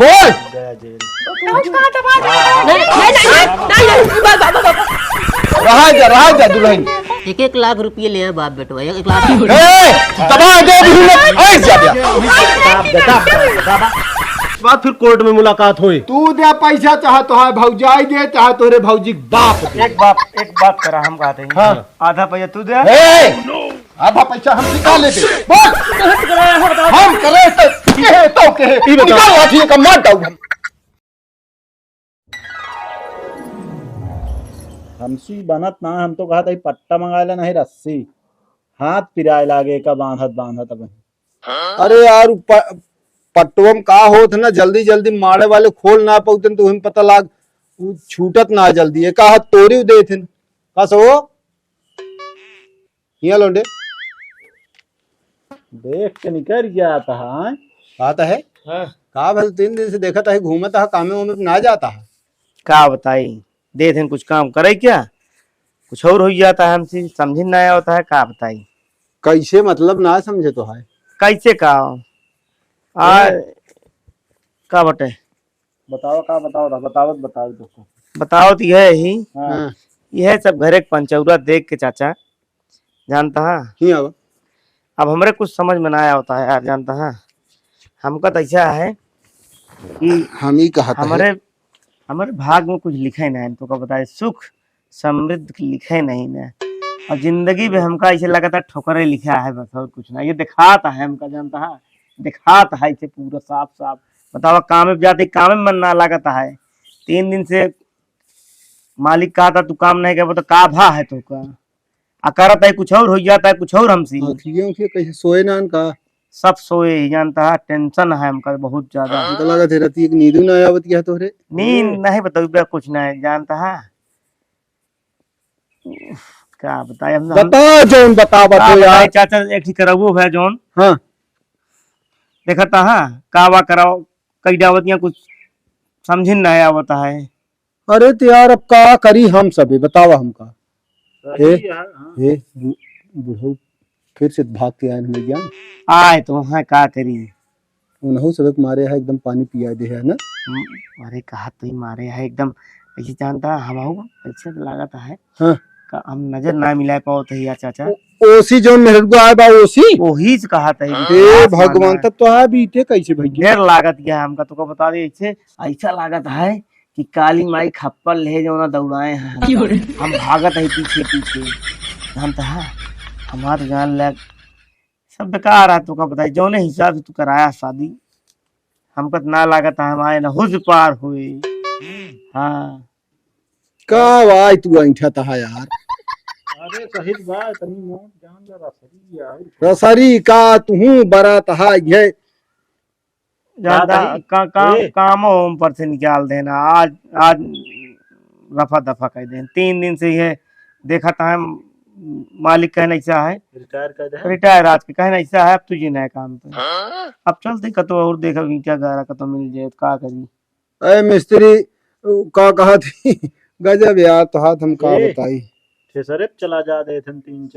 बोल। गया जेल। रहा जा दुल्हन। 1-1 लाख रुपये ले आए बाप बेटवा, 1 लाख। दबा दे बात फिर कोर्ट में मुलाकात हुई। तू दे पैसा, चाहे तो है भौजाई दे, चाहे तोरे भौजी बाप दे। एक बात करा हम कहते हैं। हाँ। आधा पैसा तू दे। आधा पैसा हम निकाल लेते। हम करे तो कहे निकाल लाठी का मार दऊ। हमसी बनत ना, हम तो कहा था पट्टा मंगा लेना है, रस्सी हाथ पिराए लागे का बांधत अब। अरे यार पट्टुम का होत ना, जल्दी जल्दी मारे वाले खोल ना पाउतन तो हम पता लाग छूटत ना जल्दी। एक हाथ तोड़ी दे थे का सो हिया लोंडे देख के निकल गया था। आता है का भल 3 दिन से देखा था घूमता है, कामे में ना जाता है। का बताई दे थे कुछ काम करे क्या, कुछ और हो जाता है हमसे, समझ ना आया होता है। का बताई कैसे मतलब ना समझे तो है कैसे का का बटे बताओ का बताओ तो बताओ तो यह ही हाँ। यह सब घरे पंचौरा देख के चाचा जानता है। ही अब अब हमरे कुछ समझ में ना आया होता है यार, जानता है हमका तो ऐसा है कि हम ही कहा हमारे भाग में कुछ लिखे नहीं है, तो का बताए सुख समृद्ध लिखे नहीं ना, और जिंदगी में हमका ऐसे लगा था ठोकरे लिखा है बस, और कुछ ना। ये दिखाता है हमका, जानता है दिखाता है इसे पूरा साफ साफ। बताओ काम में जाते काम में मन ना लगता है। 3 दिन से मालिक कहा था तू काम नहीं कर, तो का भा है तो का करता है कुछ और हो जाता है कुछ और हमसे। कैसे सोए ना का सब सोए ही, जानता है टेंशन है हमका बहुत ज्यादा। हमको लगा थे रती एक नींद ना आवत क्या तोरे। नींद नहीं बताओ कुछ नहीं, जानता है क्या बताए बता जोन बता यार। चाचा एक ठीक करबो है जोन। हाँ देखता है कावा कराओ कई डावतियां कुछ समझ नहीं आवता है। अरे तो यार अब का करी हम सबे बतावा हमका। बुढ़ऊ फिर से भाग के आए हमें ज्ञान आए तो वहाँ का करी उन्होंने सबक मारे है, एकदम पानी पिया दे है ना। अरे कहा तो ही मारे है एकदम ऐसे, जानता हम ऐसे लागत है। हाँ। हम नजर ना मिला पाओ तो यार चाचा ओसी जोन मेरे को आए बा ओसी वही कहा था। ए भगवान तब तो आ बीते कैसे भैया ढेर लागत गया हमका, तो बता दे ऐसे ऐसा लागत है कि काली माई खप्पल ले जो ना दौड़ाए हैं, हम भागत है पीछे पीछे, जानता है हमारे जान लग सब बेकार है। तो का बताई जो हिसाब से तू कराया शादी, हमको ना लागत है हमारे ना हुज पार हुए। हाँ का भाई तू ऐठा था यार। अरे सही बात तनी मोट जान जा रसरी यार। रसरी का तू बरात है ये जानता कामों पर से निकाल देना। आज आज रफा दफा कर देना। 3 दिन से ये देखा था मालिक कहना ऐसा है रिटायर आज के कहना ऐसा है, अब तुझे नया काम पे अब चलते कतो और देखा क्या गारा कतो मिल जाए का करी। अरे मिस्त्री का कहा थी गजब यार, तो हाथ हम का बताई थ्रेसर चला जा दे थे 3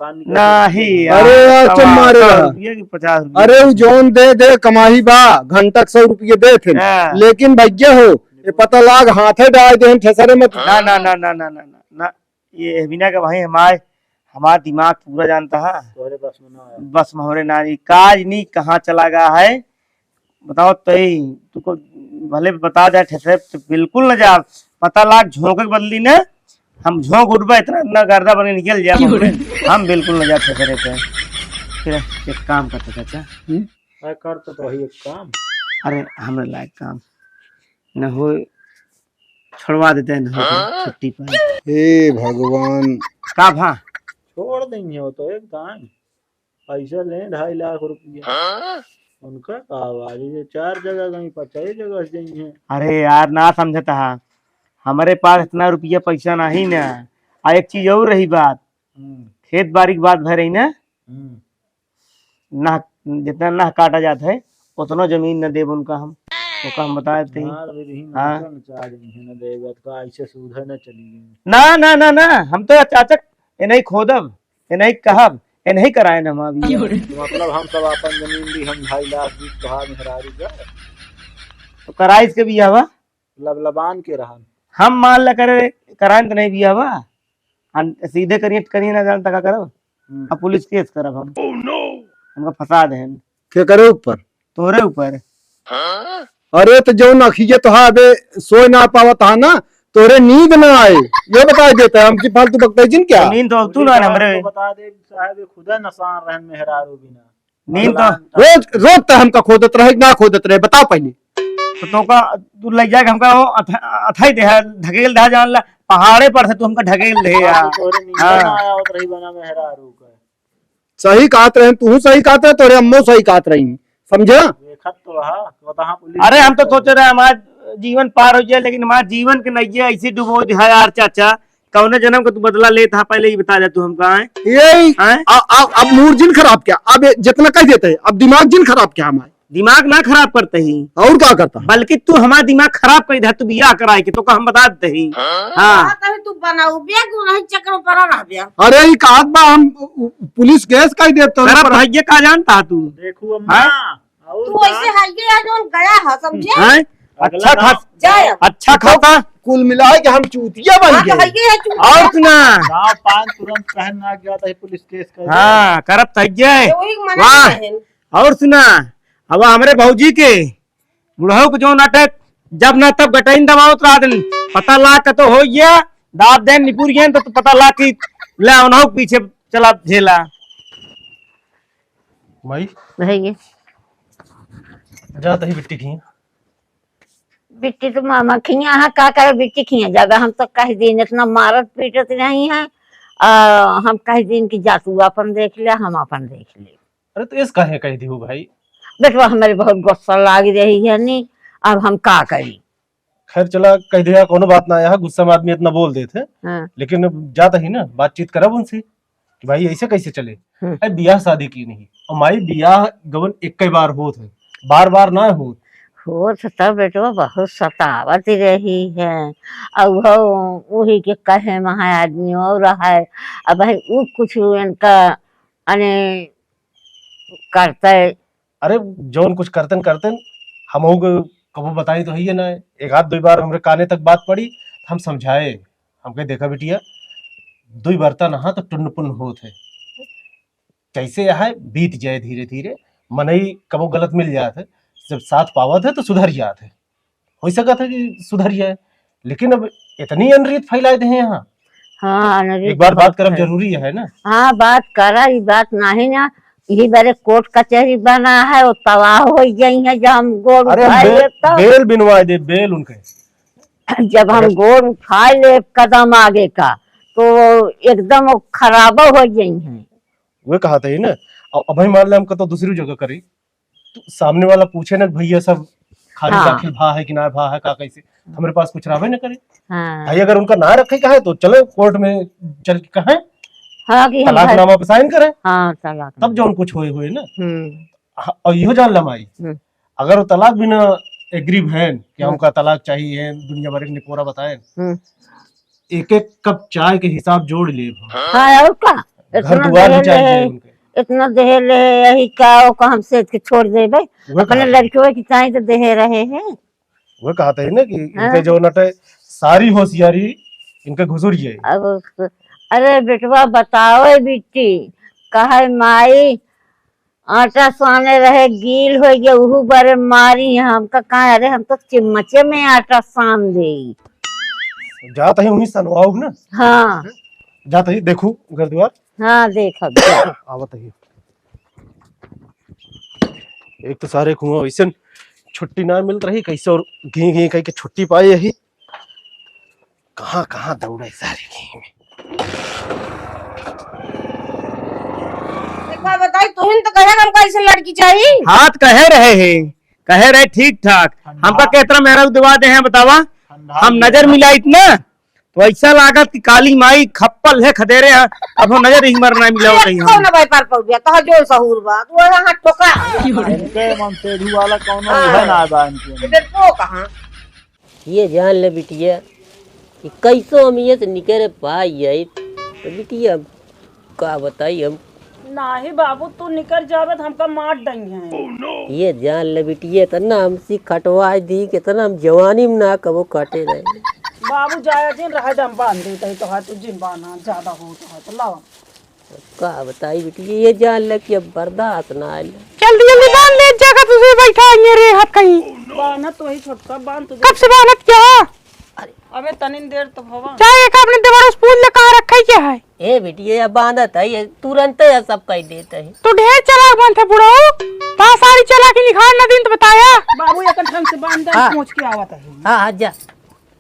नहीं अरे यार तुम मारे ये 50। अरे जोन दे कमाही बा घंटा 100 रुपये दे थे, लेकिन भैया हो ये पता लाग हाथे डाल दे थ्रेसर मत। ना ना ना ना ना ना ना ये बिना के भाई हमारा दिमाग पूरा जानता है बस मोहरे नारी काज नहीं कहाँ चला गया है बताओ। तुमको भले बता दे ठेसरे तो बिल्कुल न जा, पता लाग झोंक के बदली न हम झोंक उठबे इतना न गर्दा बने निकल जाए, हम बिल्कुल न जा ठेसरे पे। फिर एक काम करते चाचा कर तो वही एक काम। अरे हमारे लायक काम न हो छोड़वा देते हैं न छुट्टी पर। हे भगवान का भा छोड़ देंगे वो तो एक काम पैसा ले 2.5 लाख रुपया उनका आवाज 4 जगह गई 50 जगह जाइए। अरे यार ना समझता है हमारे पास इतना रुपया पैसा नहीं ना। आ एक चीज और रही बात, खेत बाड़ी की बात भर रही ना, ना जितना ना काटा जाता है उतना जमीन न देव उनका हम तो हम बता देते हैं। ना ना ना ना हम तो अचाचक ये नहीं खोदब ये नहीं कहब ये नहीं कराए न हम अभी। मतलब हम सब अपन जमीन दी हम 2.5 लाख 20 कहा मेहरारू का तो कराइस के बिया बा लबलबान के रहन। हम मान ला करे कराइन तो नहीं बिया बा सीधे करिए करिए ना जानता का करो अब पुलिस केस करब हम हमका फंसा दे क्या करे ऊपर? तोरे ऊपर अरे तो जो नखिए तो हाँ अबे सोए ना पावत हा ना, तोरे नींद ना आए ये बता देता है हमकी फालतू बकता जिन क्या। नींद तो तू ना हमरे तो बता दे साहब खुदा नसान रहन मेहरारू बिना। नींद तो रोज रोज तो हमका खोदत रहे ना खोदत रहे बता पहले। तो का तू ले जाके हमका वो अथाई दे ढकेल दे जान ला पहाड़े पर से तू हमका ढकेल दे यार। तोरे नींद ना आया होत रही बना मेहरारू का। सही कहत रहे तू सही कहत रहे तोरे अम्मो सही कहत रही समझा। देखत तो हा वहाँ पुलिस। अरे हम तो सोच रहे हमारा जीवन पार हो जाए लेकिन हमारा जीवन के नैया ऐसी डुबो है यार चाचा कौने जन्म का तू बदला लेता पहले ही बता दे तू हमका यही हैं? अब मूड जिन खराब क्या अब जितना कह देते हैं अब दिमाग जिन खराब क्या हमारे। दिमाग ना खराब करते ही और क्या करता बल्कि तू हमारा दिमाग खराब कर दे तू बियाह कराए के तो का हम बता देते ही हाँ तभी तू बनाऊ बिया क्यों नहीं चक्कर पर रह गया। अरे ये कहत बा हम पुलिस केस कह देते तेरा भाइये का जानता तू देखू अम्मा और तू ऐसे हाइये या जो गया है समझे। हैं? अच्छा खास जाए अच्छा खाता कुल मिला के हम चूतिया बन गए। हाइये है तू और सुना गाँव पान तुरंत पहन ना गया था पुलिस केस कर। हाँ करब तैये वही मना वाह है। और सुना अब हमरे भौजी के बुढ़ऊ को जो नाटक जब ना तब गटाइन दबाओ तो दिन पता ला के तो हो गया दाब देन निपुर गए तो पता ला की ले उन्हों पीछे चला झेला भाई भैया जाता ही बिट्टी खी बिट्टी तो मामा खिया है का करे बिट्टी खिया जगह हम तो कह दिन इतना मारत पीटत नहीं है हम कह दिन की जा तू अपन देख ले हम अपन देख ले। अरे तो इस काहे कह दी हो भाई। बेटवा हमारे बहुत गुस्सा लाग रही है नी अब हम का करी। खैर चला कह दिया कोनो बात ना आया गुस्सा में आदमी इतना बोल देते हाँ। लेकिन अब जाता ही ना बातचीत करब उनसे कि भाई ऐसे कैसे चले। अरे बियाह शादी की नहीं और माई बियाह गवन एक कई बार होत है बार बार ना हो तो बेटवा बहुत सतावत रही है अब वही के कहे महा आदमी और है अब भाई वो कुछ इनका अने करते। अरे जौन कुछ करतन करतन हम कबो बताई तो है ना एक आध दो बार हमरे काने तक बात पड़ी हम समझाए हमके देखा बिटिया दुई बर्तन नहा तो टुन्न पुन्न होत है कैसे है बीत जाए धीरे धीरे मनई कबो गलत मिल जात है जब साथ पावत है तो सुधर जात है हो सका था कि सुधर जाए लेकिन अब इतनी अनरीत फैलाए थे यहाँ। हाँ एक बार बात करब जरूरी है ना। हाँ बात करा ये बात नहीं ना यही बारे कोर्ट कचहरी बना है वो तबाह हो गई है जब हम गोड़ अरे उठा ले तब बेल बिनवा दे बेल उनके जब हम गोड़ उठा ले कदम आगे का तो एकदम वो खराब हो गई है। वे कहा था ही ना अब ही मान ले हमको तो दूसरी जगह करी तो सामने वाला पूछे ना भैया सब खाली हाँ। दाखिल भा है कि ना भा है का कैसे हमारे पास कुछ रावे न करे। हाँ भाई अगर उनका ना रखे कहा है तो चलो कोर्ट में चल के कहा हाँ कि हम तलाकनामा पे साइन करे हाँ तलाक तब जो कुछ हुए हुए ना। हम्म और यो जान लमाई हम्म। अगर वो तलाक भी ना एग्री है कि हमका तलाक चाहिए दुनिया भर के निकोरा बताए एक एक कप चाय के हिसाब जोड़ ले हाँ और का घर द्वार भी चाहिए उनके इतना दहे ले यही का वो हम से के छोड़ दे भाई अपने लड़कियों की चाहे तो दहे रहे हैं। वो कहते हैं ना कि इनके जो नटे सारी होशियारी इनके घुसुर जाए। अब अरे बेटवा बताओ बिट्टी कहे माई आटा साने रहे गील हो गया उहू बारे मारी हमका कहा अरे हम तो चिमचे में आटा सान दे जाता ही उन्हीं सनवाओ ना। हाँ जाता ही देखो घर द्वार हाँ देखा आवत ही एक तो सारे कुआं वैसे छुट्टी ना मिल रही कैसे और घी घी कह के छुट्टी पाई यही कहाँ कहाँ दौड़े सारे घी में। बताई तुम तो कहे हमको ऐसे लड़की चाहिए। हाथ कहे रहे ठीक ठाक हमका केतरा मेहरा दिवा दे हैं बतावा हम नजर मिला इतना तो ऐसा लागत कि काली माई खप्पल है खदेरे हैं अब हम नजर ही मरना मिला कहीं कौन भाई पार पड़ गया तो जो सहूर बा तू हाथ ठोका इनके मन से धु वाला कौनो है ना बा इनके इधर को कहां ये जान ले बिटिया कि कैसो हम ये से निकले पाई जाए तो बिटिया का बताई हम नाही बाबू तू निकल जावे तो हमका मार देंगे। ये जान ले बिटिया तना हमसे कटवा दी कितना हम जवानी में ना कबो काटे रहे। बाबू जाया जिन रहा दम बांध देते तो है, तू जिन बांधा ज्यादा हो तो लाओ। का बताई बिटिया ये जान ले कि अब बर्दाश्त ना आए। जल्दी जल्दी बांध ले, जगह तुझे बैठा है रे हाथ कहीं। बांधा तो ही छोटका बांध तुझे। कब से बांधत क्या? अबे तनिन देर तो भवा। चाहे एक आपने दीवार स्पून ले कहाँ रखा है क्या है? ए बिटिया बांधत है ये तुरंत या सब कह देते हैं। तू ढेर चालाक बनते बुढ़ो, वहाँ सारी चालाकी निखार न दिन तो बताया। बाबू एक ढंग से बांध दे, पूछ के आवत है। हाँ हाँ जा।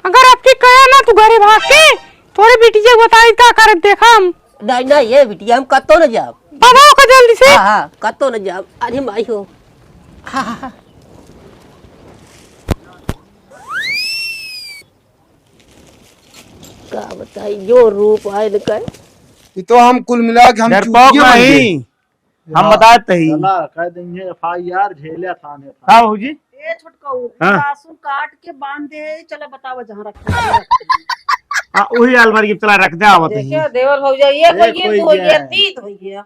अगर आपकी कहे ना तू घरे भाग के थोड़ी बिटिया को बताई क्या कर देखा हम। नहीं नहीं ये बिटिया हम कतो न जाब। बताओ का जल्दी से। हाँ हाँ कतो न जाब। अरे माई हो। हाँ हाँ हाँ। का बताई जो रूप आए न कर। ये तो हम कुल मिला के हम डरपोक चूतिया बन गए। नहीं, हम बताते ही। चला कह देंगे FIR झेले थाने। हाँ बहू जी, ए छोटका हाँ। लहसुन काट के बांध दे। चलो बताओ जहाँ रखा। हाँ वही अलमारी के चला रख दे आवत ही। देखिए देवर हो जाए, ये कोई कोई हो गया। गया, तीत हो गया।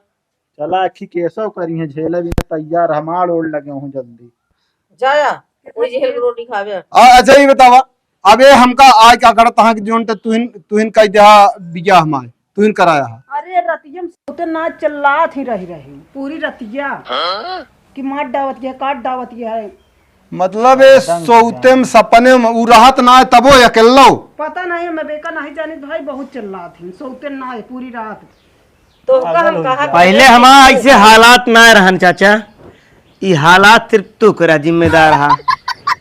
चला अखी केसव करी है, झेले भी तैयार हमार ओढ़ लगे हूँ जल्दी। जाया कोई जेल रोटी खावे। अच्छा ये बतावा अबे हमका आय क्या करत तहां के जोन तुहिन कह दिया बिया हमारे तुहिन कराया है। अरे रतियम सोते ना चिल्लात ही रही पूरी रतिया कि मार डावत है, काट डावत है। मतलब ये सोते में सपने में उ रहत ना है तबो अकेलो। पता नहीं मैं बेका नहीं जानी भाई, बहुत चिल्लात थी सोते ना है पूरी रात। तो हम कहा पहले हमारा ऐसे हालात ना रहन चाचा, ये हालात सिर्फ तू करा जिम्मेदार हा।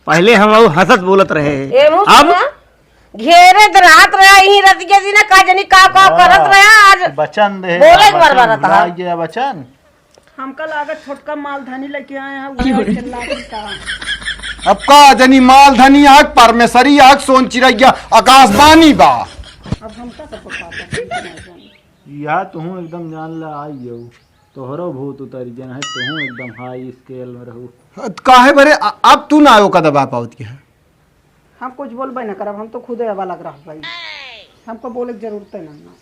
पहले हम हंसत बोलत रहे, अब घेरे रात रहा यही रतिया जी ने का जनी का करत रहा आज बचन दे बोले एक बार बार था। ये बचन हमका लागत छोटका मालधानी लेके आए हैं वो चिल्लात का। अब का जनी माल धनी आग परमेश्वरी आग सोन चिड़ैया आकाशवाणी बा। अब हमका सब पता या तू एकदम जान ले आई हो, तोहरो भूत उतर जन है, तू एकदम हाई स्केल में रहू। काहे बरे अब तू ना आयो का दबा पावत के है। हम कुछ बोलबे ना करब, हम तो खुदे हवा लग रहा भाई, हमको बोले की जरूरत है ना।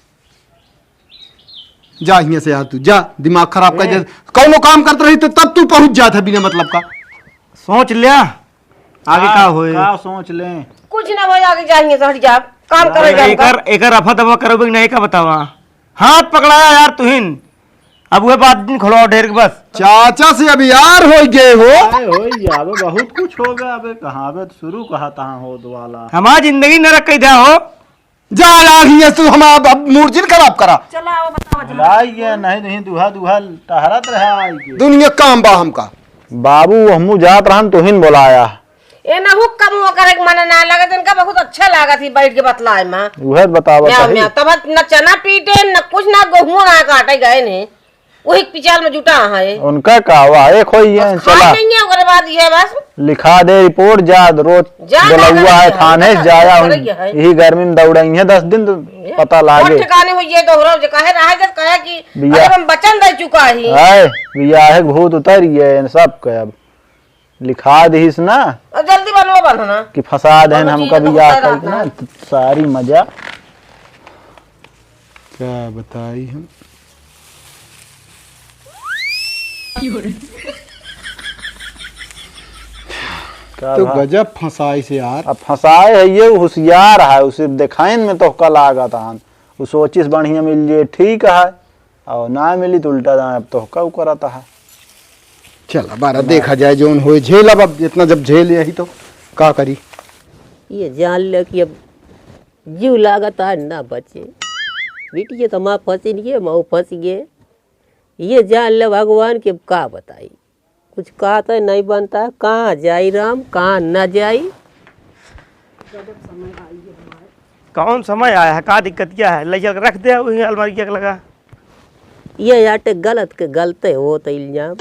जा हियां से यार तू जा, दिमाग खराब कर दे। कौनो काम करते रही तो तब तू पहुंच जात है बिना मतलब का। सोच लिया आगे का होए। का सोच ले कुछ ना हो आगे जाएंगे तो हट जा काम करे जा। एकर रफा दफा करोगे कि नहीं का बतावा। हाथ पकड़ाया यार तुहिन, अब वह बात दिन खड़ो ढेर के बस। चाचा से अब यार हो गए हो। हो अबे बहुत कुछ हो गया। अबे कहाँ अबे शुरू कहा तहाँ हो वाला हमारी जिंदगी नरक कह दिया हो। जा यार हियां से हम अब मूर्जिन खराब करा। चला आओ बताओ बुलाइए नहीं नहीं दुहा दुहा टहरत रहा दुनिया काम बा हमका। बाबू हमू जात रहन तुहिन बुलाया। ए ना हुक कम हो करे मन ना लगे इनका बहुत अच्छा लागत ही बैठ के बतलाए मां। उहे बतावा मैं तब न चना पीटे न कुछ ना गेहूं ना काटे गए ने वही पिचाल में जुटा है। उनका कहवा एक होई है। चला नहीं है ओकरे बाद ये बस लिखा दे रिपोर्ट जा रोज बुलौआ है थाने जाया यही गर्मी में दौड़ाई है 10 दिन तो पता लागे। ठिकाने हुई है दोहरा जो कहे रहा है कहे कि अगर हम बचन दे चुका ही है बिया है भूत उतर गए सब के। अब लिखा दीस ना जल्दी बनो ना कि फसाद है हम कभी या ना सारी मजा क्या बताई हम। तो गजब फंसाई से यार। अब फंसाए है ये होशियार है, उसे दिखाइन में तो का लागत हन वो सोचिस बढ़िया मिल जाए ठीक है और ना मिली तो उल्टा दाएं अब तो का करता है। चला बारा देखा जाए जोन हो झेल। अब इतना जब झेल यही तो का करी। ये जान ले कि अब जीव लागत है ना बचे बिटिया तो माँ फंसी नहीं है माँ फंस गए। ये जान ले भगवान के का बताई कुछ कहता है नहीं बनता है। कहाँ जाई राम कहाँ न जाई। कौन समय आया है, का दिक्कत क्या है, ले चल रख दे वही अलमारी के लगा। ये आटे गलत के गलते हो तो इल्जाम।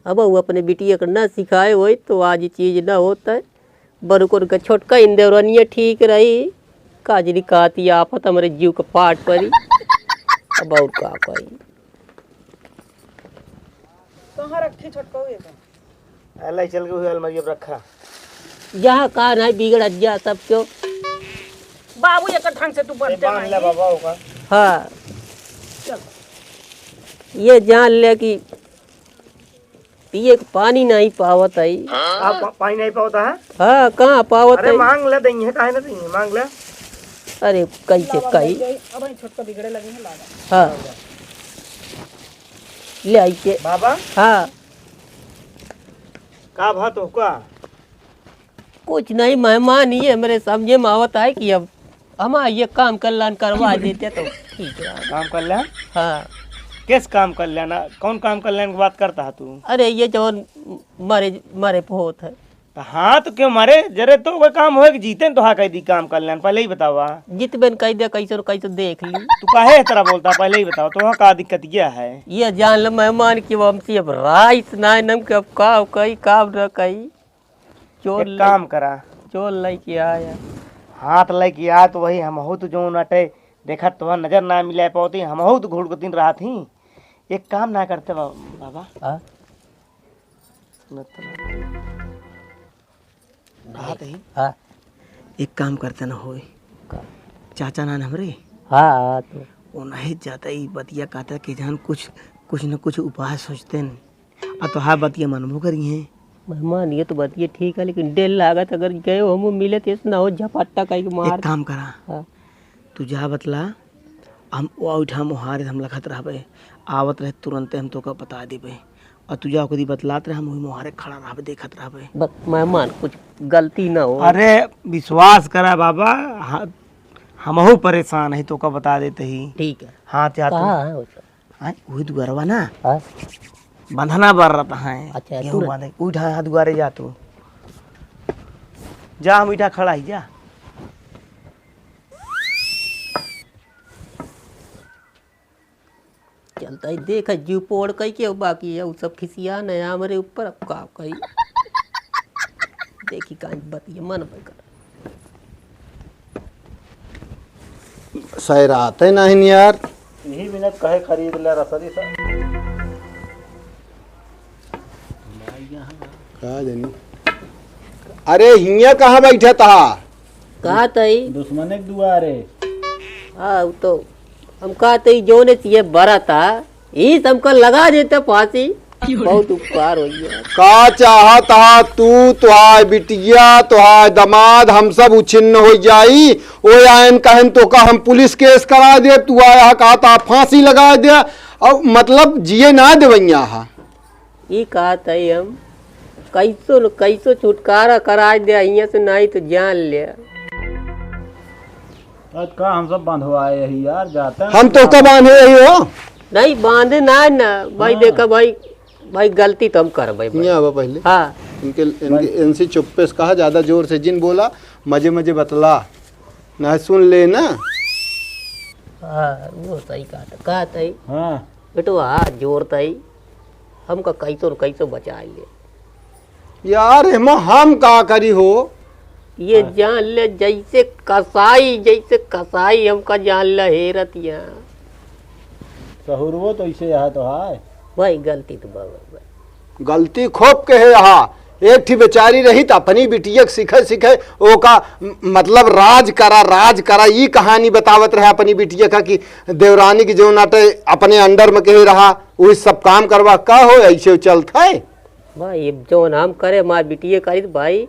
अब वो अपने बिटिया को न सिखाए वही तो आज चीज न होता है। बरुकुर का छोटका इंदेवरनिया ठीक रही काजरी कहती आफत हमारे जीव का पाट पड़ी। अब और का पाई कहाँ रखी छोटका हुए ले चल के वही अलमारी पे रखा। जहाँ कहा नहीं बिगड़ जा सब क्यों। बाबू एक ढंग से तू बनते बांध ले बाबा होगा। हाँ चल ये जान ले कि पिए के पानी नहीं पावत है। आप पानी नहीं पाता है? हाँ कहाँ पावत अरे है? मांग ले देंगे, काहे ना देंगे, मांग ले। अरे कैसे कही अब छोटका बिगड़े लगे हैं लागा। हाँ ले आई के बाबा हाँ का बात हो का? कुछ नहीं मेहमान ही है मेरे समझे में आवत है कि अब हम ये काम कल्याण करवा देते तो ठीक है। काम कल्याण? हाँ किस काम कल्याण? कौन काम कल्याण की बात करता है तू? अरे ये जो मारे मारे होत है। हाँ तो क्यों मारे जरे तो वो काम हो कि जीते तो हाँ कह दी काम कल्याण, पहले ही बतावा। जितबेन कह दिया कैसे न कैसे देख ली। तू काहे इस तरह बोलता, पहले ही बताओ तो वहाँ का दिक्कत क्या है? ये जान लो मेहमान की वमसी अब राइस ना नम के अब का कई काम न कई चोर एक काम करा, चोर लेके आया। हाथ लेके आ तो वही हम हो तो जो नटे देखा तो नजर ना मिला पाती, हम हो तो घुड़ दिन रहा थी। एक काम ना करते बाबा। हाँ हाँ एक काम करते ना हो, चाचा ना हमरे हाँ तो वो नहीं जाता ही बतिया कहता कि जान कुछ न कुछ उपाय सोचते न तो हाँ बतिया मनबो करी है। मेहमान ये तो बात ये ठीक है लेकिन डेल लागत अगर गए हो हम मिले तो ना हो झपट्टा कहीं के मार। एक काम करा, हाँ तू जा बतला, हम वो उठा हारे हम लखत रहबे, आवत रहे तुरंत हम तो का बता देबे और तू जा कदी बतलात रहे हम वही मुहारे खड़ा रहबे देखत रहबे। बस मेहमान कुछ गलती ना हो। अरे विश्वास करा बाबा, हमहू परेशान है तो का बता देते ही। ठीक है। हाँ चाचा कहाँ है वो सब? हाँ वही दुआरवा ना हाँ बंधना बर रहता है। अच्छा, गेहूं तुरंत। बांधे उठा हाथ दुआरे जा, तू जा, हम उठा खड़ा ही जा। चलता है देख जीव पोड़ कई के बाकी है वो सब खिसिया नया हमारे ऊपर अब का कही देखी कांच बतिया मन कर सही आते नहीं यार। यही मिनट कहे खरीद ले रसदी सा। का जानी अरे हिया कहाँ बैठा था? कहा तई दुश्मन के दुआरे। हाँ वो तो हम कहा तई जो ने ये बरा था इस हमको लगा देते फांसी बहुत उपकार हो गया। का चाहत हा तू तुहार बिटिया तुहार दमाद हम सब उछिन्न हो जाई ओ आयन कहन तो का हम पुलिस केस करा दे, तू आया कहा था फांसी लगा दे और मतलब जिए ना देवैया हा। ये कहा तई हम कैसो न कैसो छुटकारा करा दे यहाँ से नहीं तो जान ले। आज का हम सब बंधवाए ही यार, जाते हैं हम तो कब आने रही हो नहीं बांधे ना ना भाई देखा भाई गलती तो हम कर भाई। हिया अब पहले हाँ इनसे चुप्पे से कहा, ज्यादा जोर से जिन बोला मजे मजे बतला ना सुन ले ना। हाँ वो सही कहा था हाँ बेटो हाथ जोड़ता ही हमका कैसो न कैसो बचा ले यार हम का करी हो। ये जान ले जैसे कसाई हमका जान ले हेरत यहाँ सहुरवो तो इसे यहाँ तो है भाई गलती तो बाबा गलती खोप के है यहाँ। एक थी बेचारी रही तो अपनी बिटिया सीखे ओ का मतलब राज करा ये कहानी बतावत रहे अपनी बिटिया का कि देवरानी की जो नाटे अपने अंडर में कहे रहा वही सब काम करवा का हो ऐसे चलता है भाई जो हम करे मार बिटिया करी तो भाई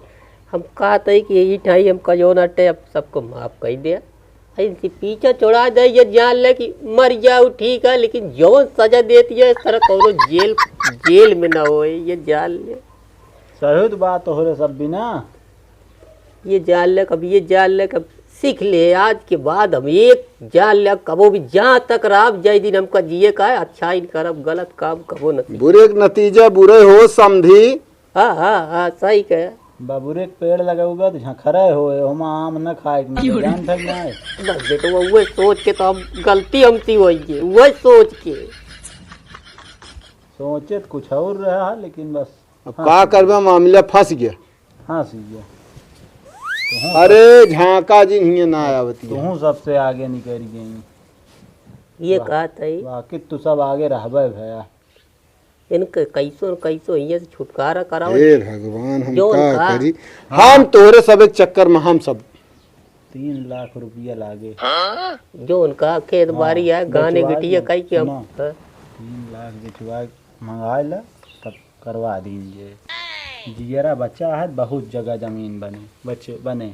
हम कहते कि यही ठाई हमका जो नाटे अब सबको माफ कर दिया ऐसे पीछा छोड़ा दे ये जान ले कि मर जाओ ठीक है लेकिन जो सजा देती है इस तरह कोनो जेल में ना हो ये जान ले। सही तो बात हो रहे सब बिना ये जान ले कब ये जान ले कब सीख ले आज के बाद हम एक जान ले कबो भी जहाँ तक राब जय दिन हमका जिए का है अच्छा ही करब गलत काम कबो न। बुरे नतीजे बुरे हो समझी। हाँ सही कहे बाबूरे के पेड़ लगे हुए तो खड़े हो हम आम न खाए जान तक ना है। बस बेटो वही सोच के तो हम गलती हमसी हुई है वही सोच के सोचे तो कुछ और रहा लेकिन बस अब का करबा मामला फंस गया। हाँ सी गया अरे झांका जी हिया ना आवती तू सबसे आगे निकल गई। ये कहा था बाकी तू सब आगे रहबे भैया। इनके कैसो यहाँ से छुटकारा कराओ। हे भगवान हम जो का उनका- करी हम तोरे सब एक चक्कर में हम सब 3 लाख रुपया लागे। जो उनका खेत बाड़ी है गाने बचवा गिटिया के कई कि हम सुनो। हाँ, 3 लाख बिछवा मंगा ला तब करवा दीजिए। जियरा बच्चा है, बहुत जगह जमीन बने बच्चे बने।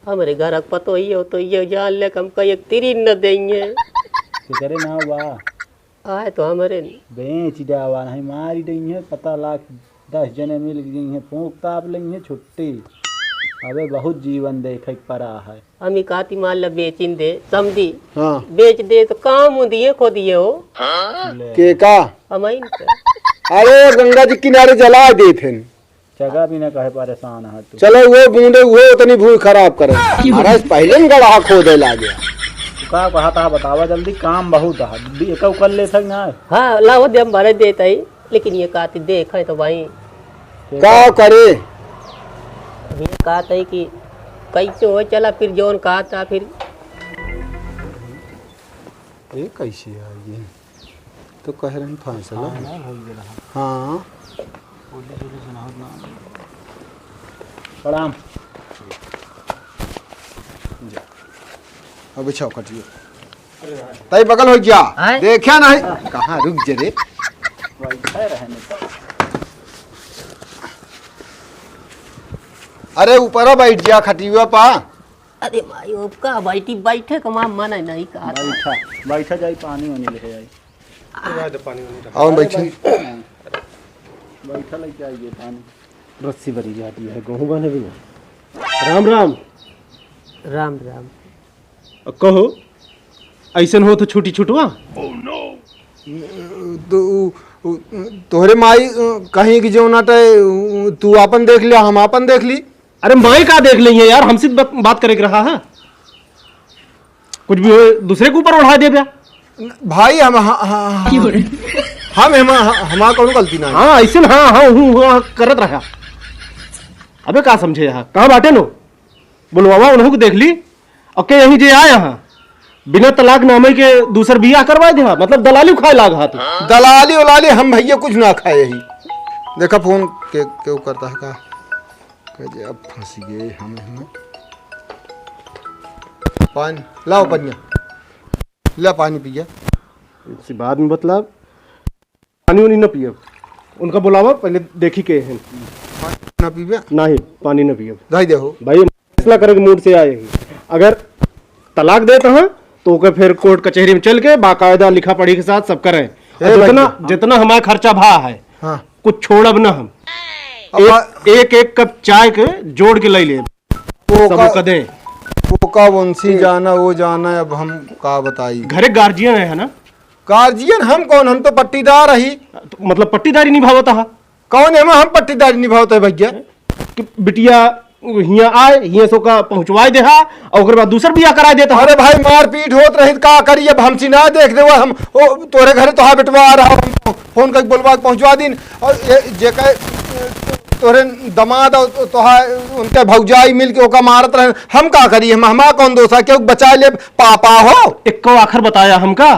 हमारे घर का पतो ही हो तो ये जान ले हम कहीं तिरी न देंगे। करे ना हुआ आए तो हमारे बेच डावा नहीं मारी रही है, पता लाख 10 जने मिल गई हैं, फूंक ताप ली है छुट्टी। अबे बहुत जीवन देख पड़ा है। हमी काती मान ला बेचिन दे समझी। हाँ बेच दे तो काम दिए खो दिए हो के का हमारी अरे गंगा जी किनारे जला दे थे। जगह भी ना कहे परेशान है तू। चलो वो बूंदे हुए उतनी भूल खराब करे। महाराज पहले न गड़ा खोदे ला गया। का कहा था बतावा जल्दी, काम बहुत है। एक कर ले सक ना। हाँ लाओ दे हम भरे देता ही, लेकिन ये काती देखे तो भाई का करे। ये कहा था कि कैसे हो चला, फिर जौन कहा था फिर ये कैसे है ये तो कह रहे हैं फैसला। हाँ प्रणाम। अब चौकटियो तई बगल हो गया आए? देखा नहीं कहाँ रुक जे रे। अरे ऊपर बैठ जा खटिया पा। अरे भाई वो का बैठी बैठे कमा मना नहीं कहा था। बैठा बैठा जाई, पानी होने ले जाई। आओ बैठे। बैठा लेके आइए पानी। रस्सी भरी जाती है गेहूं बने भी। राम राम। राम राम। कहो ऐसन हो तो छुट्टी छुटवा। तोहरे माई कहीं की जो नाटे तू अपन देख लिया हम अपन देख ली। अरे माई का देख लेंगे यार, हमसे बात करे रहा है। कुछ भी हो दूसरे के ऊपर उड़ा दे भैया। भाई हम हमारा कौन गलती ना है। हाँ ऐसे हाँ हाँ हूँ करत रहा। अबे का समझे यहाँ कहाँ बाटे नो बुलवावा उन्हों को देख ली। और यही जे आए यहाँ बिना तलाक नामे के दूसर बियाह करवा दे, मतलब दलाली खाए लाग हाथ। दलाली उलाली हम भैया कुछ ना खाए। यही देखा फोन के क्यों करता है का कहे अब फंस गए हम। पानी लाओ पनिया ला पानी पिया। इसी बात में मतलब पानी वानी न पिए। उनका बुलावा पहले देखी के हैं ना पीबे नहीं पानी न पिए दाई देखो भाई। फैसला करे के मूड से आए ही। अगर तलाक देते हैं तो ओके फिर कोर्ट कचहरी में चल के बाकायदा लिखा पढ़ी के साथ सब करें। जितना हमारा खर्चा भा है हाँ कुछ छोड़ब ना हम। एक कप चाय के जोड़ के ले ले सब कदे। वो का वंशी जाना वो जाना। अब हम का बताई घरे गार्जियन है ना। गार्जियन हम कौन, हम तो पट्टीदार ही। तो मतलब पट्टीदारी निभावता है कौन है हम पट्टीदारी निभावते है भैया। कि बिटिया हियां आए हियां सो का पहुंचवाए दे हा और ओकर बाद दूसर बियाह कराए देता। अरे भाई मारपीट होत रही का करिए। अब हम ना देख दे हम ओ तोरे घरे तो बिटवा आ रहा हम फोन करके बोलवा पहुंचवा दिन। और जे कहे तोरे दमाद तो उनके भौजाई मिल के ओका मारत रहे हम का करिए। हमारा कौन दोषा क्यों बचा ले पापा हो। एक को आखिर बताया हमका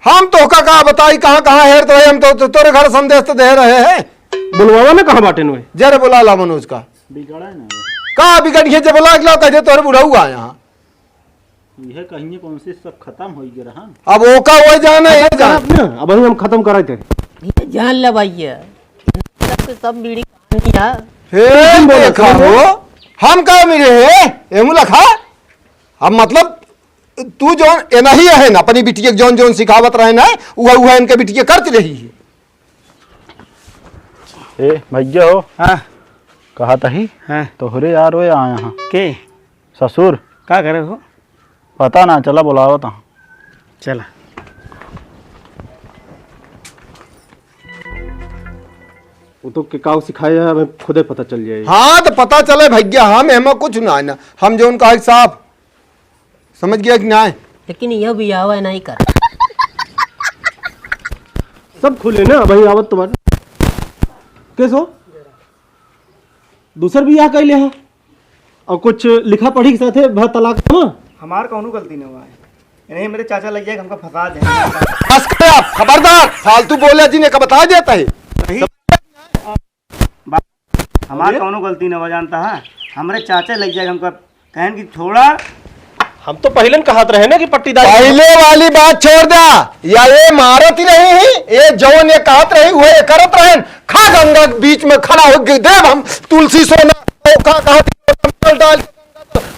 हम तो का बताई कहाँ कहाँ हेरत रहे। हम तो तोरे घर संदेश तो दे रहे हैं। बुलवावा ना कहाँ बाटे नो जरा बुला ला मनोज का बिगड़ा है ना का बिगड़िए जब बुला ला कहे तोरे बुढ़ाऊ आ यहाँ। यह कहीं कौन से सब खत्म हो गया रहा। अब ओका वो जाना है जान। अब हम खत्म कराए थे। ये जान ले भैया सब बीड़ी हे देखा हो हम का मिले है एमु लखा। अब मतलब तू जो एना ही है ना अपनी बिटिया जोन जोन सिखावत रहे ना वह इनके बिटिया करती रही है। ए भैया हो हाँ कहा तही हाँ तोहरे यार हो यहाँ यहाँ के ससुर का करे हो। पता ना चला बुलावा था। चला वो तो काव सिखाया है हमें खुदे पता चल जाएगा। हाँ तो पता चले भैया हम एमा कुछ ना है ना। हम जो उनका साफ समझ गया कि ना है। लेकिन यह बियाह नहीं कर सब खुले ना भाई आवत तुम्हारे कैसो दूसर बियाह कैले है और कुछ लिखा पढ़ी के साथ है भा तलाक हुआ। हमार कौनो गलती नहीं हुआ है। इन्हें मेरे चाचा लग जाए हमका फंसा दे। बस कर आप खबरदार फालतू बोले जी ने का बता देता है। हमार कौनो गलती नहीं हुआ जानता है। हमारे चाचा लग जाए हमका कहन की छोड़ा हम तो पहले कहत रहे ना कि पट्टीदार पहले वाली बात छोड़ दा, या ये मारत ही नहीं है, ये जौन ये कहत रही वो ये करत रहे। खा गंगा के बीच में खड़ा हो गए देव हम तुलसी सोना डाल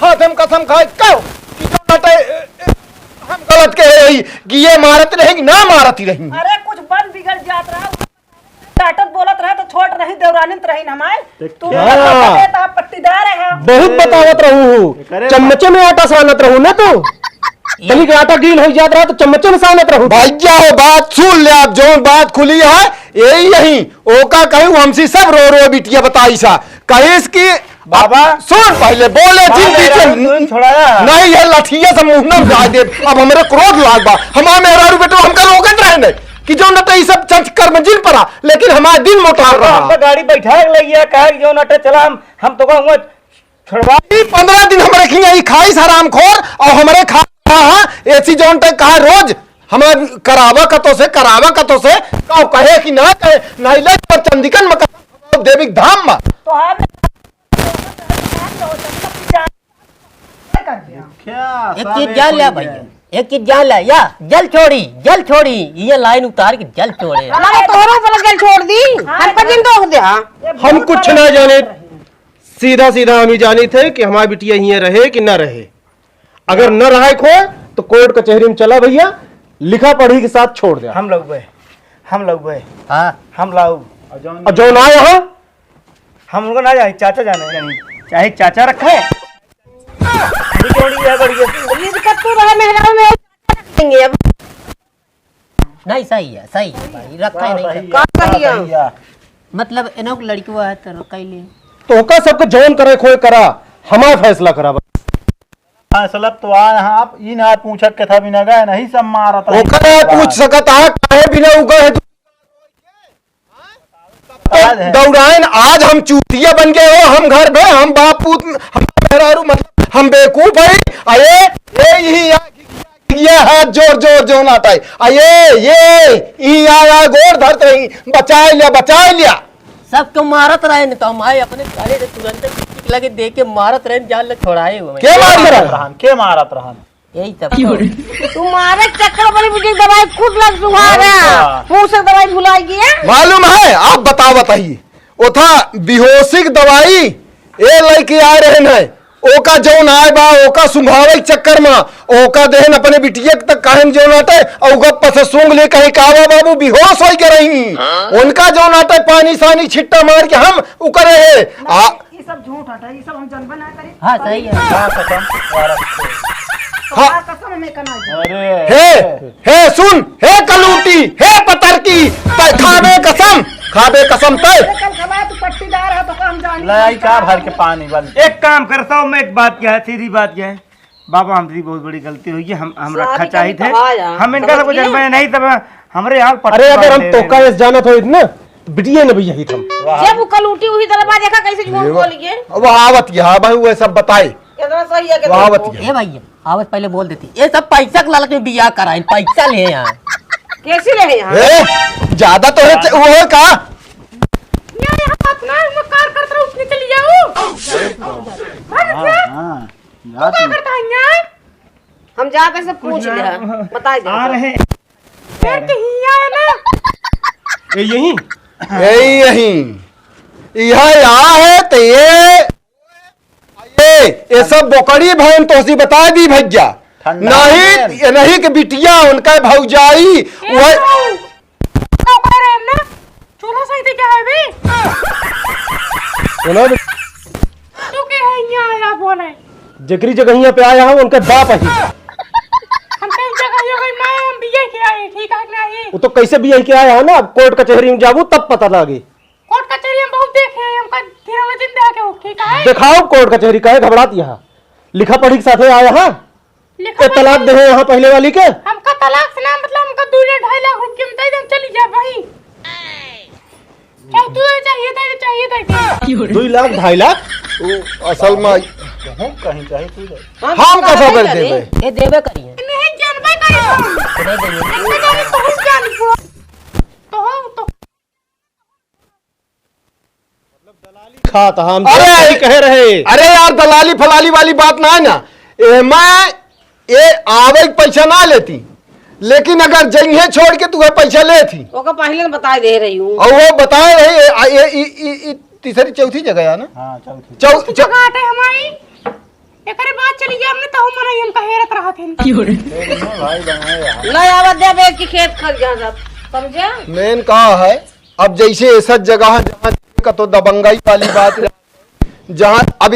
हाथ हम कसम खाए कहो कि जो नटे हम गलत कह रही कि ये मारत रहेगी ना मारत ही रही। अरे कुछ बन बिगड़ जात रहा, टाटत बोलत रहा तो छोट रही देवरानी रही हमारे। तू पट्टीदार है, बहुत बतावत रहूं, चम्मचे में आटा सानत रहूं ना तू दही का आटा गील हो जात रहा तो चम्मचे में सानत रहूं। भैया हो बात सुन ले, आप जो बात खुली है यही ओका कहूँ हमसी सब रो रो बिटिया बताई सा कहिस की बाबा सुन पहले बोले नहीं ये लठिया से मुंह न जा दे। अब हमारे क्रोध लाग बा हमारे मेहरारू बेटो हमका रोकत रहे ने कि जो नटे ये सब चंच कर मंजिल पड़ा, लेकिन हमारा दिन मोटार रहा। गाड़ी बैठा लगिया कहा जो नटे चला हम तो कहूँ छोड़वा 15 दिन हमारे खिया खाई हराम खोर और हमारे खा ऐसी जो कहा रोज हमें करावा कतो से कहे कि ना कहे नहीं ले पर चंदिकन में देविक धाम में तो आप एक चीज जान लिया भैया, एक चीज जान लिया या जल छोड़ी ये लाइन उतार के जल छोड़े। हमारे तोहरा वाला गल छोड़ दी, हम पर दिन तो दे। हम कुछ ना जाने, सीधा सीधा हम ही जानी थे कि हमारी बिटिया यहीं रहे कि ना रहे। अगर न रहा खो तो कोर्ट कचहरी में चला भैया, लिखा पढ़ी के साथ छोड़ दिया। हम लोग गए हाँ हम लाओ और जो ना यहाँ हम उनको ना जाए चाचा जाने चाहे चाचा रखा है नहीं सही है भाई, रखा ही नहीं मतलब इनो लड़की है तो रखा ही ले तो का सबको जौन करे खोए करा, हमारा फैसला करा। फैसला तो यहाँ आप ई ना पूछत के था बिना गए नहीं सब मारा था ओकरे पूछ सकता है काहे बिना उगे है दौड़ाइन। आज हम चूतिया बन गए हो, हम घर में हम बाप पूत हम मेहरारू मतलब हम बेवकूफ है। अरे ये हाथ जोर जो नाटा है ये आया गोर धरते ही बचा लिया सबको मारत रहे न तो हमारे अपने साले से तुरंत लगे देख के मारत रहे जाल छोड़ाए हुए के मारत रहन यही सब तुम्हारे चक्कर वाली मुझे दवाई खुद लग तुम्हारा मुंह से दवाई भुलाएगी। मालूम है आप बताइए वो था बेहोशी की दवाई ये लेके आ रहे हैं ओका जौन आए बा ओका सुंघावे के चक्कर में ओका देहन अपने बिटिया तक कहन जो नाटे और गप से सूंघ ले कहीं कावा बाबू बेहोश हो के रही उनका जो नाटे पानी सानी छिट्टा मार के हम उकरे है ये सब झूठ हटा, ये सब हम जनबा ना करें। हाँ सही है हाँ कसम में कना हे सुन हे कलूटी हे पतरकी खाबे कसम तय कल खबा तू पट्टीदार है तो हम जान लाई का भर के पानी वाली। एक काम करता हूँ मैं, एक बात क्या है सीधी बात क्या है बाबा हमसे बहुत बड़ी गलती हुई है, हम रखा चाहिए थे हम इनका सब जन्म नहीं तब हमारे यहाँ। अरे अगर हम तो का जाना था इतना बिटिया ने भैया ही थम जब वो कल उठी हुई दरबा देखा कैसे झूठ बोल गए। वो आवत यहाँ भाई वो सब बताए कितना सही है वो आवत ये भैया आवत पहले बोल देती ये सब पैसा के लालच में बियाह कराए पैसा ले यहाँ कैसे रहे यहाँ ज्यादा तो है वो है का अपना कार करता रहा उसने चली जाओ क्या करता है यहाँ हम जाकर सब पूछ ले बता दे आ रहे फिर कहीं आया ना यही यहाँ है तो ये सब बोकड़ी बहन तो सी बता दी भैया नहीं कि बिटिया उनका भौजाई चूल्हा सही थे क्या है बे तू के है यहाँ आया बोले जगरी जगह यहाँ पे आया हूँ उनका बाप है हम कहीं जगह मैं हम बिया के आए ठीक है ना ये वो तो कैसे भी यही के आया है ना कोर्ट कचहरी में जाबू तब पता लगे। कोर्ट कचहरी हम बहुत देखे हैं हमका धीरे दिन दे के ठीक है दिखाओ कोर्ट कचहरी का घबराती यहाँ लिखा पढ़ी के साथ आया हाँ तलाक दे यहाँ पहले वाली के हमका तलाक से ना मतलब हमका 2.5 लाख रुपए में दे दम चली जा भाई क्या तू चाहिए था 2 लाख 2.5 लाख असल में कहीं चाहिए हम कैसा कर देवे ये देवे करिए नहीं जानबे करे नहीं देंगे बहुत जान तो खाता हम अरे कह रहे अरे यार दलाली फलाली वाली बात ना है ना मैं ये आवे के पैसा ना लेती, लेकिन अगर जइहे छोड़ के तू पैसा ले थी ओका पहले न बता दे रही हूँ। और वो बताए रही ये तीसरी चौथी जगह है ना। हाँ चौथी जगह आटे हमारी एकरे बाद चली गया हमने तो हम नहीं हम कहेरत रहा थे भाई बनाए यार। नहीं आवत दे बेच की खेत खल जा सब समझे। मेन कहा है अब जैसे ऐसा जगह है जहाँ का तो दबंगाई वाली बात जहाँ अब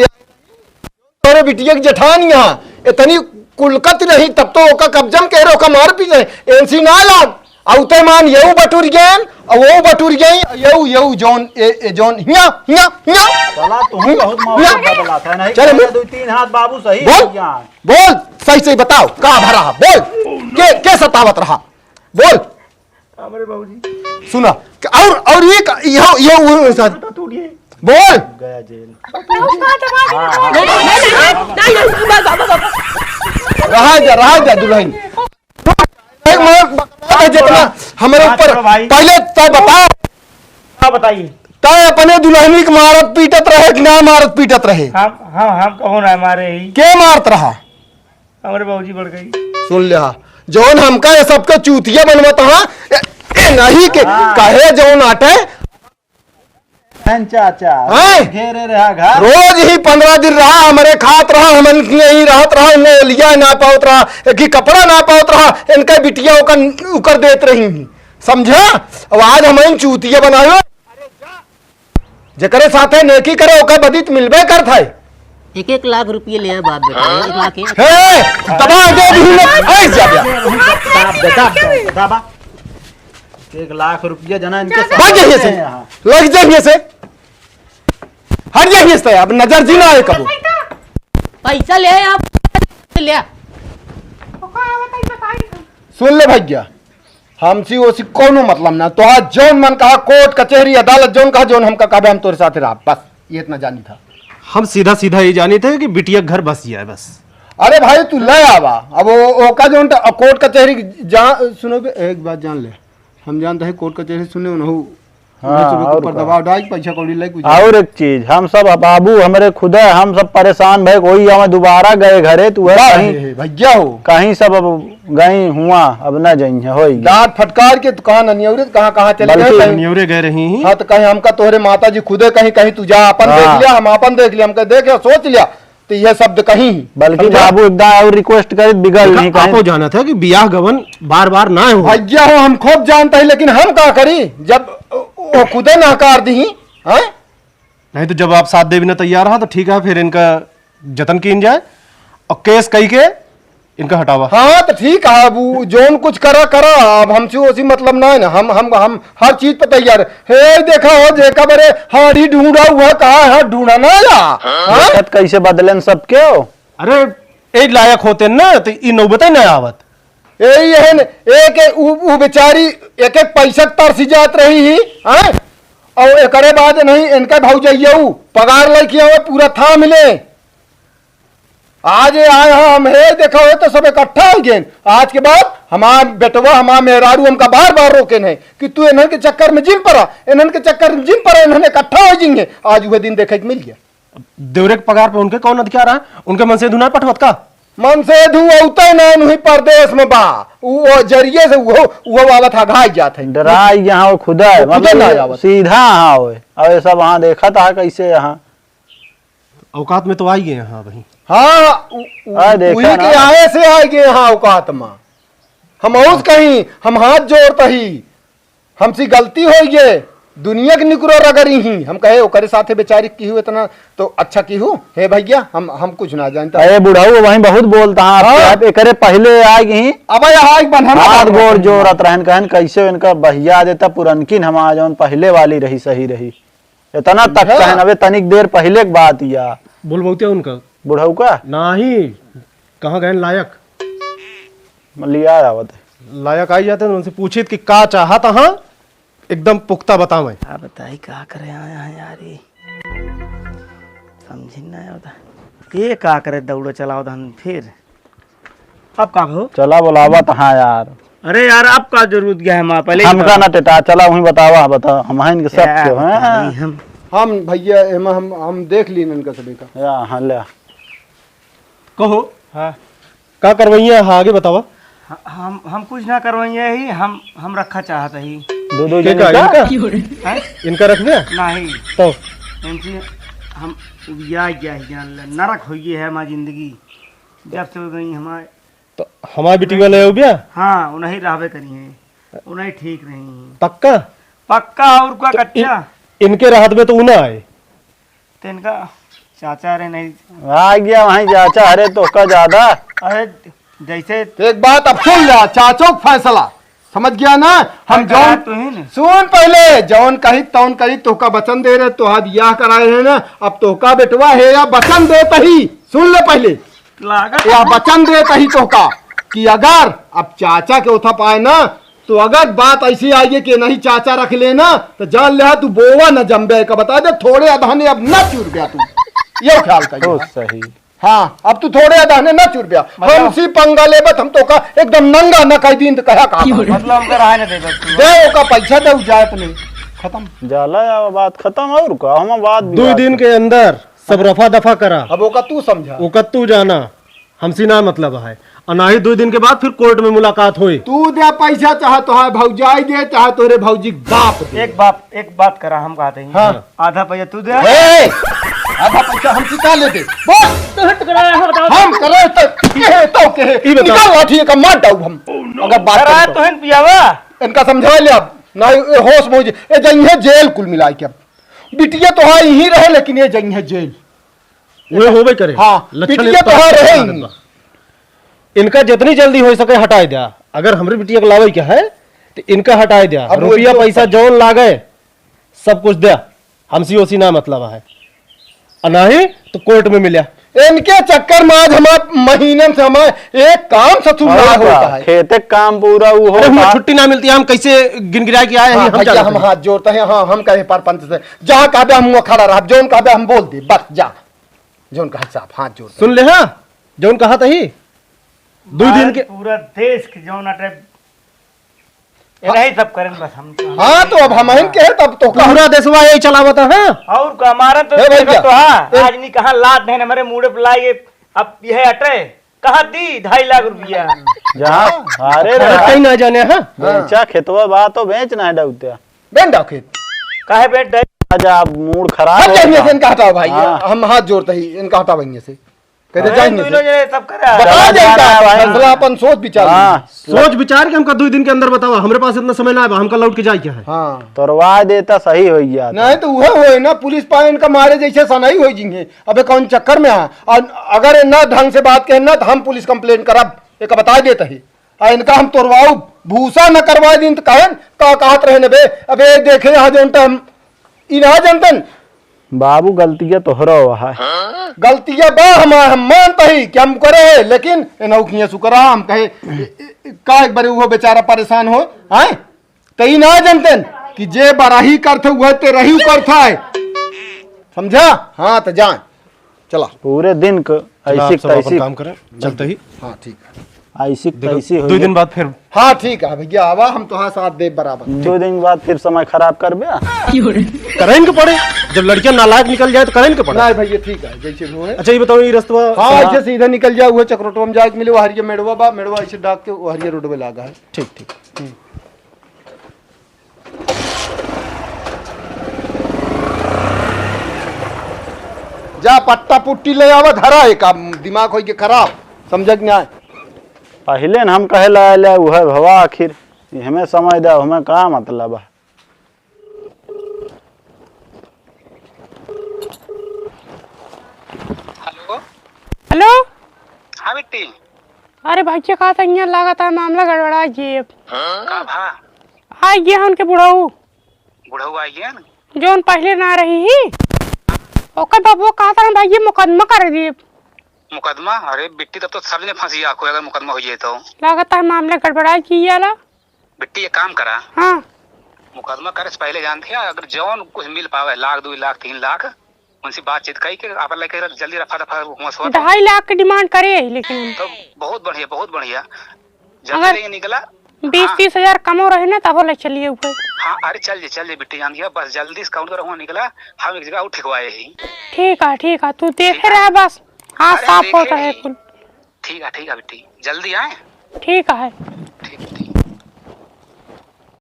तोरे बिटिया की जेठान यहाँ इतनी कुलकत नहीं तब तो ओका कब्जम कह रहे ओका मार पी जाए एनसी ना लाग औते मान येऊ बटुर गए और वो बटुर गई येऊ जोन जोन हिया हिया हिया चला तुम बहुत मौका बदलाता है नहीं। चले, दो तीन हाथ बाबू सही बोल यहाँ बोल सही सही बताओ कहाँ भरा बोल के सतावत रहा बोल हमारे बाबूजी सुना और ये बोल गया जेल। रहा जा दुल्हन जितना हमारे ऊपर पहले तय बताओ। हाँ बताइए। तय अपने दुल्हनी के मारत पीटत रहे कि ना मारत पीटत रहे। हम कौन है हमारे ही के मारत रहा हमारे बाबूजी बढ़ गई। सुन लिया जौन हमका ये सबका चूतिया बनवत नहीं के कहे जौन आटे चाचा हैं? घेरे रहा घर रोज ही 15 दिन रहा हमारे खात रहा हमन यही रहत रहा इन्हें लिया ना पावत रहा एक ही कपड़ा ना पावत रहा इनका बिटिया उकर देत रही समझा। अब आज हमें चूतिया बनायो जकरे साथे नेकी करे ओकर बदित मिलबे करत है। 1-1 लाख रुपये ले आए बाप बेटा 1 लाख है। हे दबा दे भी ऐस जा दाबा 1 लाख रुपया जना इनके भाग जाइए से लग जाइए से हट जाइए से अब नजर जी ना आए कबू। पैसा ले आए आप ले आ। सुन ले भैया हमसी ओसी कोनो मतलब ना तो आज जौन मन कहा कोर्ट कचहरी अदालत जौन कहा जौन हमका कहा हम तोरे साथ रहा बस ये इतना जानी था। हम सीधा सीधा ये जानी थे कि बिटिया घर बस जाए बस। अरे भाई तू ले आवा अब वो का जौन कोर्ट कचहरी जहाँ सुनो एक बात जान ले हम जानते हैं कोर्ट कचहरी सुने न ऊपर दबाव डाल पैसा कौड़ी ले कुछ। और एक चीज हम सब बाबू हमारे खुद है हम सब परेशान भाई कोई हमें दोबारा गए घरे तू है कहीं भैया हो कहीं सब अब गई हुआ अब न जाइए हो डांट फटकार के कहाँ ननियौरे कहाँ चले गए न्यूरे गए रही हैं। हाँ तो कहीं हमका तोहरे माता जी खुदे कहीं कहीं तू जा अपन देख लिया हम अपन देख लिया हमका देख सोच लिया तो यह शब्द कहीं बल्कि बाबू एकदम और रिक्वेस्ट करे बिगड़ नहीं आपको जाना था कि बियाह गवन बार बार ना हो। भैया हो हम खूब जानते हैं लेकिन हम क्या करी जब वो खुदे नकार दी हैं। नहीं तो जब आप साथ दे बिना तैयार रहा तो ठीक है फिर इनका जतन की जाए और केस कही के इनका हटावा। हाँ तो ठीक है अब जोन कुछ करा करा अब हमसे उसी मतलब ना है ना हम हर चीज पे तैयार है। देखा हो जेका बरे हाड़ी ढूंढा हुआ कहा है ढूंढा ना या कैसे बदलन सब क्यों। अरे एक लायक होते ना तो इन नौबत ना आवत यही है एक उ बेचारी एक पैसा तरसी जात रही ही हैं और एकरे बाद नहीं इनका भाव जाइए पगार लड़कियां हुए पूरा था मिले आज आए हम है देखा हो तो सब इकट्ठा हो गए। आज के बाद हमार बेटवा हमार मेहरारू हमका बार बार रोके नहीं कि तू इन्हन के चक्कर में जिम पड़ा इन्हन के चक्कर में जिम पड़ा इन्होंने इकट्ठा हो जाएंगे। आज वह दिन देखे मिल गया। देवरे के पगार पे उनके कौन अधिकार है उनके मन से धुना पठवत का मन से धुआते नहीं परदेश में बा वो जरिए से वो आवत हा घाई जात है डरा यहाँ वो खुदा है मतलब सीधा हाँ हो और सब वहाँ देखा था कैसे यहाँ औकात में तो आई गए यहाँ भाई। हाँ वही के आए से आए गए यहाँ औकात में हम और कहीं हम हाथ जोड़ता ही हमसे गलती हो गए दुनिया के निकरो रगरी ही हम कहे ओकरे साथे बेचारी की हूँ इतना तो अच्छा की हूँ हे भैया हम कुछ ना जानता। अरे बुढ़ाऊ वहीं बहुत बोलता है करे पहले आए गई अब हाथ गोर जोरत रहन कहन कैसे इनका बहिया देता पुरनकिन हम आ जाऊन पहले वाली रही सही रही इतना तक कहन अबे तनिक देर पहले की बात या बोल बहुते उनका बुढ़ाऊ का नहीं कहाँ गए लायक लिया आवत लायक आई जाते उनसे पूछित कि का चाहता हाँ एकदम पुख्ता बताओ। क्या बताई क्या करे आया है यार ये समझ नहीं आता ये क्या करे दौड़ो चलाओ धन फिर अब का हो चला बोलावा हाँ यार। अरे यार अब का जरूरत गया है माँ पहले हमका ना टेटा चला वहीं बतावा बता हम इनके सब क्यों हैं हम भैया हम देख ली इनका सभी का हाँ ले कहो हाँ का करवैया हाँ आगे बतावा। हम कुछ ना करवाइए ही, हम रखा चाहते ही। दो के जने का का? हैं? इनका रखने नहीं तो इनकी हम या नरक हो गई है हमारी जिंदगी जब से हो गई हमारे। तो हमारी बेटी वाले हो गया हाँ उन्हें रहबे करी है, उन्हें ठीक नहीं है। पक्का पक्का और का कच्चा इनके राहत में तो ना आए। तो इनका चाचा रे नहीं आ गया वहीं चाचा, अरे तो का ज्यादा। अरे जैसे एक बात अब सुन लिया, चाचो का फैसला समझ गया ना। हम जौन तो ही ना सुन पहले, जौन कही तौन कही तोका वचन दे रहे, तो बियाह कराए हैं ना, अब तोका बेटवा है या वचन देता ही, सुन ले पहले, लागत या वचन देता ही तोका कि अगर अब चाचा के उठा पाए ना, तो अगर बात ऐसी आई है कि नहीं चाचा रख लेना, तो जान ले तू बोवा न जम्बे का बता दे, थोड़े अधाने अब न चुर गया तू, ये ख्याल कर। तो सही। हाँ अब तू थोड़े अधाने न चुर गया, हमसी पंगा लेबत हम तो का एकदम नंगा न कह दिन तो कहा कहा मतलब हमको रहा नहीं देगा तू। दे ओका पैसा दे जाए अपने खत्म। जाला या बात खत्म और का हम बात 2 दिन के अंदर सब रफा दफा करा। अब ओका तू समझा, वो तू जाना हमसे ना मतलब है, और ना ही 2 दिन के बाद फिर कोर्ट में मुलाकात हुई। तू दे पैसा, चाहे तो है भौजाई दे, चाहे तोरे भौजी बाप दे। एक बात करा हम कहते हैं। हाँ। आधा पैसा तू दे। ए, आधा पैसा हम सिखा लेते, बोल हम करे तो के निकाल लाठी का मार डाउ हम, अगर बात करा करें तो हन पियावा इनका समझा ले। अब ना ये होश मोज ए जइहे जेल कुल मिलाई के, अब बिटिया तो है यहीं रहे, लेकिन ये जइहे जेल। वे होबे करे। हाँ, लक्षण बिटिया तो है रहे ही। इनका जितनी जल्दी हो सके हटाए दिया। अगर हमारी बिटिया को लावे क्या है तो इनका हटाए दिया, अब रुपया वो तो- पैसा जौन लागे सब कुछ दिया, हमसी ओसी ना मतलब है, और ना ही तो कोर्ट में मिला। इनके चक्कर में आज हमारे महीने से हमारे एक काम ससुर ना होता है। खेते काम पूरा वो अरे हमें हो छुट्टी ना मिलती, हम कैसे गिनगिरा के आए हैं? हाँ, हम भैया जानते हम हैं। हाथ जोड़ते हैं। हाँ हम कहे परपंच से जहाँ कहबे हम वहाँ खड़ा रहा, जोन कहबे हम बोल दे, बस जा जोन कहे साहब हाथ जोड़। सुन ले, हाँ जौन कहा था ही 2 दिन के। पूरा देश के जौन अटे यही सब करें बस हम। हाँ तो अब हम के तब तो का पूरा देशवा यही चलावता है। और का हमारा तो ए भैया, तो हाँ ए- आज नहीं कहाँ लाद है हमारे मुड़े बुलाइए। अब यह अटे कहाँ दी 2.5 लाख रुपया। जहाँ अरे कहीं ना जाने। हाँ बेचा खेतवा बा तो बेचना है डूत्या बेंडा खेत काहे बेट दे आजा अब मूड खराब हट जाइए से होता। इनका हटाओ भाई, हाँ। हम हाथ जोड़ते ही इनका हटाओ वहीं से, कहते जाइए दोनों से। जने सब करा बता जा देगा रहा है भाई। फैसला अपन सोच विचार। हाँ सोच विचार के हमका 2 दिन के अंदर बतावा, हमारे पास इतना समय ना है, हमका लौट के जाए क्या है? हाँ तोरवा देता सही हो गया। नहीं तो वह होए ना, पुलिस पाए इनका मारे जैसे सनाई हो जिंगे। अबे कौन चक्कर में है, और अगर ये ना ढंग से बात कहे ना तो हम पुलिस कंप्लेन करब, एक बता देता ही। और इनका हम तोड़वाऊ भूसा न करवा दिन तो कहन का कहत रहे न बे। अबे देखे यहाँ जनता हम इना जनतन बाबू गलतियां तोहरा हुआ है। गलतियां बा हम मानते ही कि हम करे है, लेकिन नौकियां सुकरा हम कहे का एक बार वो बेचारा परेशान हो आए तो ई ना जनतन कि जे बराही करते हुए ते रही करता है, समझा। हाँ तो जाए चला। पूरे दिन को चला, ऐसी आप सब अपन तैसी काम करें चलते ही। हाँ ठीक है। ऐसी तैसी हो 2 दिन बाद फिर हाँ ठीक है भैया, आवा हम तो हाँ साथ दे बराबर। 2 दिन बाद फिर समय खराब कर बे। करें के पड़े, जब लड़कियां नालायक निकल जाए तो करें के पड़े। नहीं भैया ठीक है जैसे भी है। अच्छा ये बताओ, ये रास्ता हाँ ऐसे सीधा निकल जाए, हुए चक्रोटो में जाके मिले, वो हरिया मेड़वा बा, मेड़वा ऐसे डाक के वो हरिया रोड पे लागा है। ठीक ठीक। जा पट्टा पुट्टी ले आवा, धरा है का दिमाग हो के खराब, समझ के नहीं। पहले न हम कहे ला वह भवा आखिर हमें समय दे, हमें का मतलब है। हेलो। हाँ बेटी। अरे भैया कहा था यहाँ लगा था मामला गड़बड़ा जी। का भा आ गया उनके बुढ़ाऊ बुढ़ऊ आई है न? जो पहले ना रही ही ओकर बाबू कहा था भैया मुकदमा कर दिए। मुकदमा? अरे बेटी तब तो सब ने फांसी आखो अगर मुकदमा हो जाए तो। लगता है मामला गड़बड़ा जी वाला। बेटी ये काम करा, हाँ मुकदमा करे से पहले जानते हैं अगर जौन कुछ मिल पावे 1 लाख 2 लाख 3 लाख उनसे बातचीत कही के आप लेके जल्दी रफा दफा हुआ 2.5 लाख की डिमांड करे लेकिन तो बहुत बढ़िया बहुत बढ़िया। अगर- जल्दी नहीं निकला 20-30 हजार कमो रहे ना तब ले चलिए ऊपर। हाँ अरे चल जे बेटी जान गया बस जल्दी से काउंट कर वहाँ निकला, हम एक जगह उठ ठिकवाए ही। ठीक है तू देखे रहा बस। हाँ अरे साफ देखे होता है ही। कुल। ठीक है बेटी, जल्दी आए। ठीक है।